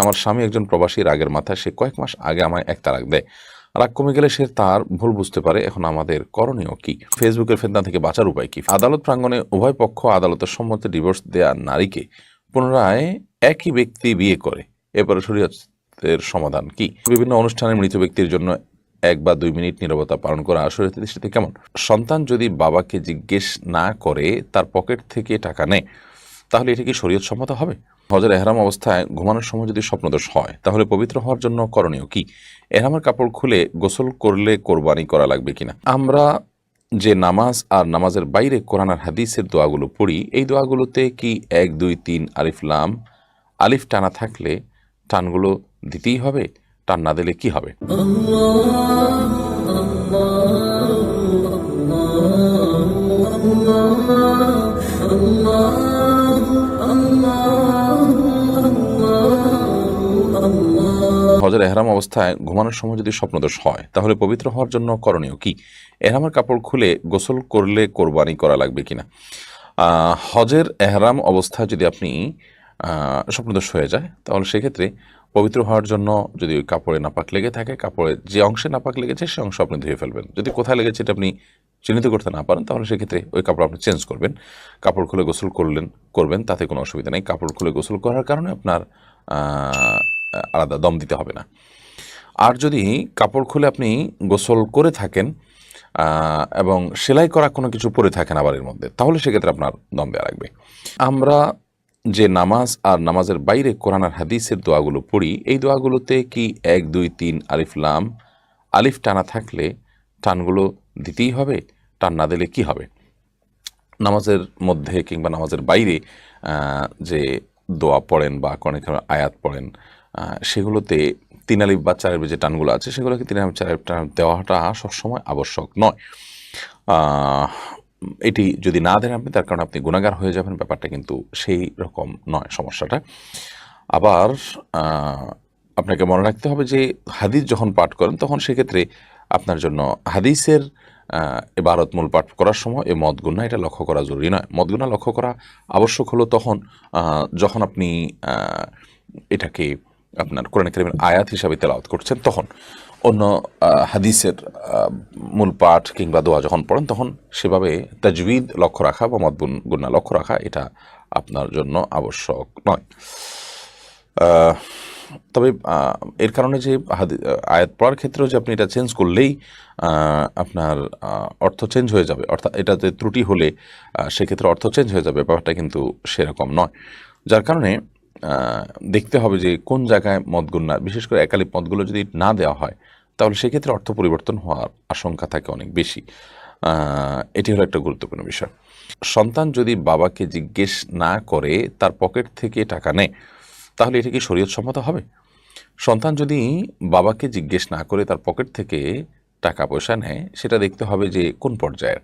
আমার স্বামী একজন প্রবাসী, রাগের মাথায় সে কয়েক মাস আগে আমায় এক তালাক দেয়। রাগ কমে গেলে সে তার ভুল বুঝতে পারে। এখন আমাদের করণীয় কি? ফেসবুকের ফিতনা থেকে বাঁচার উপায় কি? আদালত প্রাঙ্গণে উভয় পক্ষ আদালতের সম্মতি ডিভোর্স দেয়া নারীকে পুনরায় একই ব্যক্তি বিয়ে করে, এরপরে শরীয়তের সমাধান কি? বিভিন্ন অনুষ্ঠানে মৃত ব্যক্তির জন্য 1 বা 2 মিনিট নীরবতা পালন করা শরীয়তের দৃষ্টিতে কেমন? সন্তান যদি বাবাকে জিজ্ঞেস না করে তার পকেট থেকে টাকা নেয়, তাহলে এটা কি শরীয়ত সম্মত হবে? হজের এহরাম অবস্থায় ঘুমানোর সময় যদি স্বপ্নদোষ হয়, তাহলে পবিত্র হওয়ার জন্য করণীয় কি? এহরামের কাপড় খুলে গোসল করলে কোরবানি করা লাগবে কিনা? আমরা যে নামাজ আর নামাজের বাইরে কোরআন আর হাদিসের দোয়াগুলো পড়ি, এই দোয়াগুলোতে কি 1 2 3 আলিফ লাম আলিফ টানা থাকলে টানগুলো দিতেই হবে? টান না দিলে কি হবে? হজের এহরাম অবস্থায় ঘুমানোর সময় যদি স্বপ্নদোষ হয়, তাহলে পবিত্র হওয়ার জন্য করণীয় কি? এহরামের কাপড় খুলে গোসল করলে কোরবানি করা লাগবে কিনা? হজের এহরাম অবস্থায় যদি আপনি স্বপ্নদোষ হয়ে যায়, তাহলে সেক্ষেত্রে পবিত্র হওয়ার জন্য যদি ওই কাপড়ে নাপাক লেগে থাকে, কাপড়ে যে অংশে নাপাক লেগেছে সে অংশ আপনি ধুয়ে ফেলবেন। যদি কোথায় লেগেছে এটা আপনি চিহ্নিত করতে না পারেন, তাহলে সেক্ষেত্রে ওই কাপড় আপনি চেঞ্জ করবেন। কাপড় খুলে গোসল করবেন, তাতে কোনো অসুবিধা নেই। কাপড় খুলে গোসল করার কারণে আপনার আলাদা দম দিতে হবে না। আর যদি কাপড় খুলে আপনি গোসল করে থাকেন এবং সেলাই করা কোনো কিছু পরে থাকেন আবার এর মধ্যে, তাহলে সেক্ষেত্রে আপনার দম দেওয়া লাগবে। আমরা যে নামাজ আর নামাজের বাইরে কোরআন আর হাদিসের দোয়াগুলো পড়ি, এই দোয়াগুলোতে কি 1 2 3 আলিফ লাম আলিফ টানা থাকলে টানগুলো দিতেই হবে? টান না দিলে কি হবে? নামাজের মধ্যে কিংবা নামাজের বাইরে যে দোয়া পড়েন বা অনেক আয়াত পড়েন, সেগুলোতে 3 আলিফ বা 4 আলিফ যে টানগুলো আছে, সেগুলোকে 3 আলিফ 4 আলিফ টান দেওয়াটা সবসময় আবশ্যক নয়। এটি যদি না দেন আপনি, তার কারণে আপনি গুনাহগার হয়ে যাবেন। ব্যাপারটা কিন্তু সেই রকম নয় সমস্যাটা। আবার আপনাকে মনে রাখতে হবে যে হাদিস যখন পাঠ করেন, তখন সেক্ষেত্রে আপনার জন্য হাদিসের ইবারত মূল পাঠ করার সময় এই মদ গুনাহ এটা লক্ষ্য করা জরুরি নয়। মদ গুনাহ লক্ষ্য করা আবশ্যক হলো তখন যখন আপনি এটাকে আপনার কোরআন কারীমের আয়াত হিসাবে তেলাওয়াত করছেন, তখন অন্য হাদিসের মূল পাঠ কিংবা দোয়া যখন পড়েন, তখন সেভাবে তাজবিদ লক্ষ্য রাখা বা মদ গুনাহ লক্ষ্য রাখা এটা আপনার জন্য আবশ্যক নয়। তবে এর কারণে যে আয়াত পড়ার ক্ষেত্রেও যে আপনি এটা চেঞ্জ করলেই আপনার অর্থ চেঞ্জ হয়ে যাবে, অর্থাৎ এটাতে ত্রুটি হলে সেক্ষেত্রে অর্থ চেঞ্জ হয়ে যাবে, ব্যাপারটা কিন্তু সেরকম নয়। যার কারণে দেখতে হবে যে কোন জায়গায় মদ গুনাহ, বিশেষ করে একালিপ মদগুলো যদি না দেওয়া হয়, তাহলে সেক্ষেত্রে অর্থ পরিবর্তন হওয়ার আশঙ্কা থাকে অনেক বেশি। এটি হলো একটা গুরুত্বপূর্ণ বিষয়। সন্তান যদি বাবাকে জিজ্ঞেস না করে তার পকেট থেকে টাকা নেয়, তাহলে এটা কি শরীয়ত সম্মত হবে? সন্তান যদি বাবাকে জিজ্ঞেস না করে তার পকেট থেকে টাকা পয়সা নেয়, সেটা দেখতে হবে যে কোন পর্যায়ের।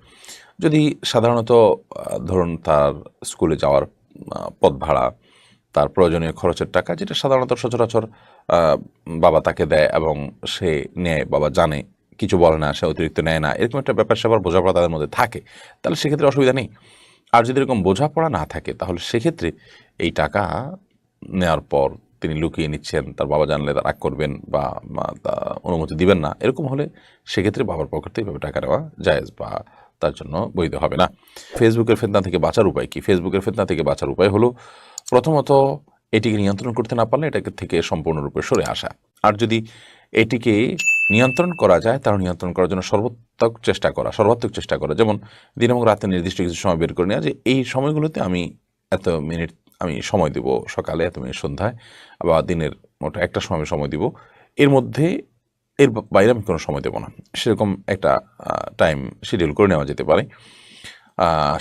যদি সাধারণত ধরুন তার স্কুলে যাওয়ার পথ ভাড়া, তার প্রয়োজনীয় খরচের টাকা, যেটা সাধারণত সচরাচর বাবা তাকে দেয় এবং সে নেয়, বাবা জানে, কিছু বলে না, সে অতিরিক্ত নেয় না, এরকম একটা ব্যাপার স্যাপার বোঝাপড়া তাদের মধ্যে থাকে, তাহলে সেক্ষেত্রে অসুবিধা নেই। আর যদি এরকম বোঝাপড়া না থাকে, তাহলে সেক্ষেত্রে এই টাকা নেওয়ার পর তিনি লুকিয়ে নিচ্ছেন, তার বাবা জানলে তার রাগ করবেন বা অনুমতি দিবেন না, এরকম হলে সেক্ষেত্রে বাবার পকেট থেকে এভাবে টাকা নেওয়া জায়েজ বা তার জন্য বৈধ হবে না। ফেসবুকের ফিতনা থেকে বাঁচার উপায় কি? ফেসবুকের ফিতনা থেকে বাঁচার উপায় হলো, প্রথমত এটিকে নিয়ন্ত্রণ করতে না পারলে এটাকে থেকে সম্পূর্ণরূপে সরে আসা। আর যদি এটিকে নিয়ন্ত্রণ করা যায়, তাহলে নিয়ন্ত্রণ করার জন্য সর্বাত্মক চেষ্টা করা। যেমন দিন এবং রাতে নির্দিষ্ট কিছু সময় বের করে নেওয়া, যে এই সময়গুলোতে আমি এত মিনিট আমি সময় দিব, সকালে এত মিনিট সন্ধ্যায়, বা দিনের মোট একটা সময় আমি সময় দিব, এর মধ্যে এর বাইরে আমি কোনো সময় দেব না, সেরকম একটা টাইম শিডিউল করে নেওয়া যেতে পারে।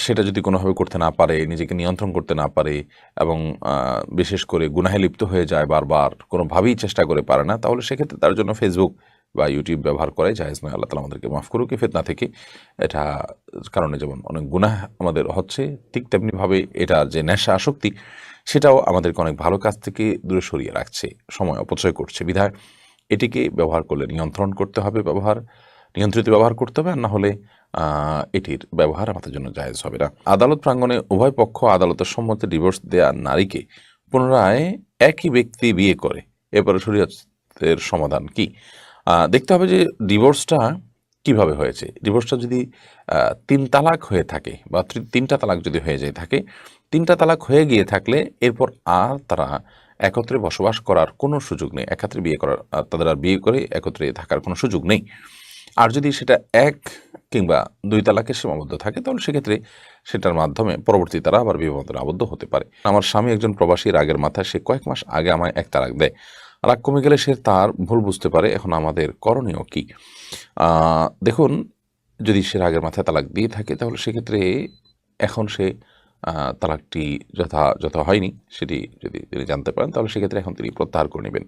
সেটা যদি কোনোভাবে করতে না পারে, নিজেকে নিয়ন্ত্রণ করতে না পারে এবং বিশেষ করে গুনাহে লিপ্ত হয়ে যায়, বারবার কোনোভাবেই চেষ্টা করে পারে না, তাহলে সেক্ষেত্রে তার জন্য ফেসবুক বা ইউটিউব ব্যবহার করাই জায়েজ নয়। আল্লাহ তাআলা আমাদেরকে মাফ করুক এই ফিতনা থেকে। এটা কারণে যেমন অনেক গুনাহ আমাদের হচ্ছে, ঠিক তেমনিভাবে এটা যে নেশা আসক্তি, সেটাও আমাদেরকে অনেক ভালো কাজ থেকে দূরে সরিয়ে রাখছে, সময় অপচয় করছে। বিধায় এটিকে ব্যবহার করলে নিয়ন্ত্রণ করতে হবে, নিয়ন্ত্রিত ব্যবহার করতে হবে, আর না হলে এটির ব্যবহার আমাদের জন্য জায়েজ হবে না। আদালত প্রাঙ্গণে উভয় পক্ষ আদালতের সম্মতি ডিভোর্স দেয়া নারীকে পুনরায় একই ব্যক্তি বিয়ে করে, এরপরে শরীয়তের সমাধান কি? দেখতে হবে যে ডিভোর্সটা কিভাবে হয়েছে। ডিভোর্সটা যদি ৩ তালাক হয়ে থাকে বা ৩টা তালাক যদি হয়ে যায় থাকে, ৩টা তালাক হয়ে গিয়ে থাকলে এরপর আর তারা একত্রে বসবাস করার কোনো সুযোগ নেই। একত্রে বিয়ে করার তাদের আর বিয়ে করে একত্রে থাকার কোনো সুযোগ নেই। আর যদি সেটা ১ কিংবা ২ তালাকে সীমাবদ্ধ থাকে তাহলে সেক্ষেত্রে সেটার মাধ্যমে পরবর্তী তারা আবার বিবাহ বন্ধনে আবদ্ধ হতে পারে। আমার স্বামী একজন প্রবাসী, রাগের মাথায় সে কয়েক মাস আগে আমায় ১ তালাক দেয়। রাগ কমে গেলে সে তার ভুল বুঝতে পারে। এখন আমাদের করণীয় কি? দেখুন, যদি সে রাগের মাথায় তালাক দিয়ে থাকে তাহলে সেক্ষেত্রে এখন সে তালাকটি যথাযথ হয়নি সেটি যদি তিনি জানতে পারেন তাহলে সেক্ষেত্রে এখন তিনি প্রত্যাহার করে নেবেন।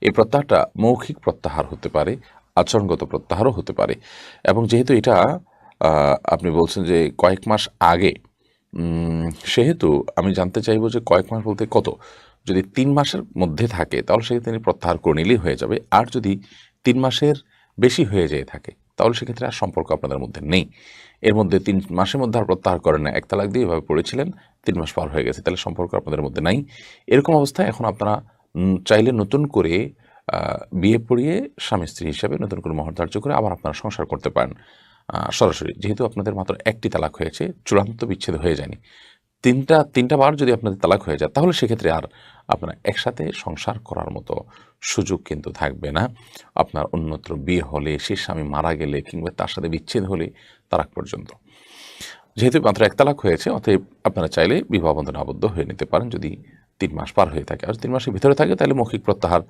এই প্রত্যাহারটা মৌখিক প্রত্যাহার হতে পারে, আচরণগত প্রত্যাহারও হতে পারে। এবং যেহেতু এটা আপনি বলছেন যে কয়েক মাস আগে, সেহেতু আমি জানতে চাইব যে কয়েক মাস বলতে কত? যদি ৩ মাসের মধ্যে থাকে তাহলে সেক্ষেত্রে তিনি প্রত্যাহার করে নিলেই হয়ে যাবে। আর যদি ৩ মাসের বেশি হয়ে যেয়ে থাকে তাহলে সেক্ষেত্রে আর সম্পর্ক আপনাদের মধ্যে নেই। এর মধ্যে ৩ মাসের মধ্যে আর প্রত্যাহার করেন না, ১ তালাক দিয়ে এভাবে পড়েছিলেন, ৩ মাস পার হয়ে গেছে, তাহলে সম্পর্ক আপনাদের মধ্যে নাই। এরকম অবস্থায় এখন আপনারা চাইলে নতুন করে বিয়ে পড়িয়ে স্বামী-স্ত্রী হিসাবে নতুন করে মহর ধার্য করে আবার আপনারা সংসার করতে পারেন সরাসরি। যেহেতু আপনাদের মাত্র ১টি তালাক হয়েছে, চূড়ান্ত বিচ্ছেদ হয়ে যায়নি। ৩টা বার যদি আপনাদের তালাক হয়ে যায় তাহলে সেক্ষেত্রে আর আপনারা একসাথে সংসার করার মতো সুযোগ কিন্তু থাকবে না। আপনার অন্যত্র বিয়ে হলে, সে স্বামী মারা গেলে কিংবা তার সাথে বিচ্ছেদ হলে তালাক পর্যন্ত। যেহেতু মাত্র ১ তালাক হয়েছে অতএব আপনারা চাইলে বিবাহ বন্ধনে আবদ্ধ হয়ে নিতে পারেন যদি ৩ মাস পার হয়ে থাকে। আর ৩ মাসের ভিতরে থাকে তাহলে মৌখিক প্রত্যাহার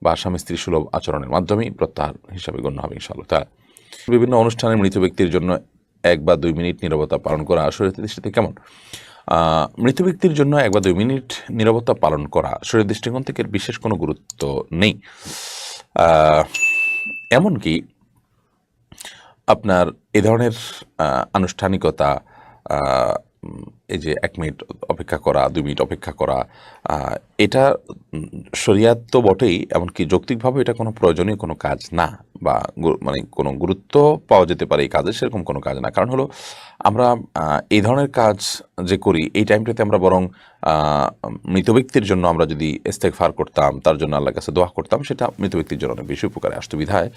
বা স্বামী-স্ত্রী সুলভ আচরণের মাধ্যমেই প্রত্যাহার হিসাবে গণ্য হবে ইনশাআল্লাহ তাআলা। বিভিন্ন অনুষ্ঠানে মৃত ব্যক্তির জন্য ১ বা ২ মিনিট নীরবতা পালন করা শরীয়তের দৃষ্টিতে কেমন? মৃত ব্যক্তির জন্য ১ বা ২ মিনিট নীরবতা পালন করা শরীয়তের দৃষ্টিকোণ থেকে বিশেষ কোনো গুরুত্ব নেই। এমনকি আপনার এ ধরনের আনুষ্ঠানিকতা, আ এই যে ১ মিনিট অপেক্ষা করা, ২ মিনিট অপেক্ষা করা, এটা শরিয়াত তো বটেই, এমনকি যৌক্তিকভাবে এটা কোনো প্রয়োজনীয় কোনো কাজ না বা মানে কোনো গুরুত্ব পাওয়া যেতে পারে এই কাজে, সেরকম কোনো কাজ না। কারণ হলো আমরা এই ধরনের কাজ যে করি এই টাইমটাতে আমরা বরং আ মৃত ব্যক্তির জন্য আমরা যদি ইস্তেগফার করতাম, তার জন্য আল্লাহর কাছে দোয়া করতাম, সেটা মৃত ব্যক্তির জন্য অনেক বেশি উপকারে আসতো। বিধায়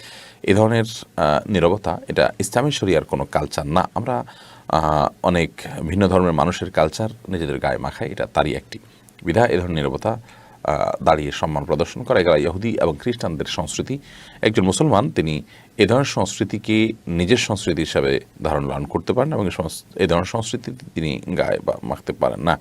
এ ধরনের নীরবতা এটা ইসলামী শরিয়ার কোনো কালচার না। আমরা অনেক ভিন্ন ধর্মের মানুষের কালচার নিজেদের গায়ে মাখাই, এটা তারই একটি। বিধায় এ ধরনের নীরবতা দাঁড়িয়ে সম্মান প্রদর্শন করা, এগুলো ইহুদি এবং খ্রিস্টানদের সংস্কৃতি। একজন মুসলমান তিনি এ ধরনের সংস্কৃতিকে নিজের সংস্কৃতি হিসাবে লালন করতে পারেন এবং এ ধরনের সংস্কৃতি তিনি গায়ে বা মাখতে পারেন না।